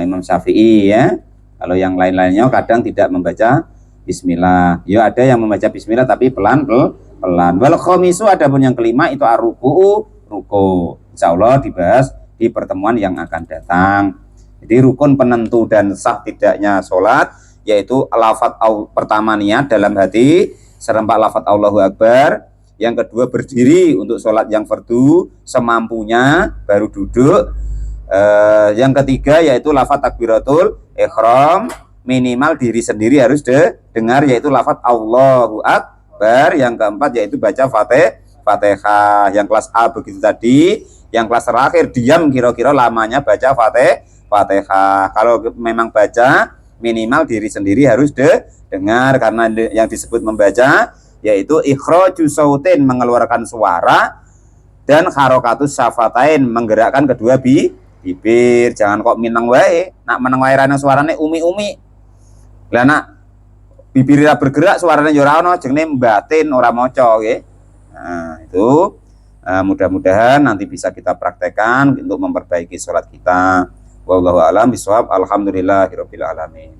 Imam Syafi'i ya. Kalau yang lain-lainnya kadang tidak membaca bismillah. Ya ada yang membaca bismillah tapi pelan-pelan. Wal khamisu adapun yang kelima itu ar-ruku'u, ruku. Insyaallah dibahas di pertemuan yang akan datang. Jadi rukun penentu dan sah tidaknya salat yaitu lafaz pertama niat dalam hati, serempak lafaz Allahu Akbar. Yang kedua berdiri untuk sholat yang fardu semampunya baru duduk. Yang ketiga yaitu lafaz takbiratul ihram, minimal diri sendiri harus dengar yaitu lafaz Allahu Akbar. Yang keempat yaitu baca Fatihah. Yang kelas A begitu tadi. Yang kelas terakhir diam kira-kira lamanya baca Fatihah. Kalau memang baca minimal diri sendiri harus dengar karena yang disebut membaca yaitu ikhraju sautin mengeluarkan suara dan harokatus syafatain menggerakkan kedua bibir. Jangan kok minang wae, nak meneng wae rana suarane umi-umi. Lah nak bibirnya bergerak suaranya yo ora ono jenenge batin ora maca nggih. Nah, itu mudah-mudahan nanti bisa kita praktekkan untuk memperbaiki sholat kita. Wallahu a'lam bishawab. Alhamdulillahirabbil alamin.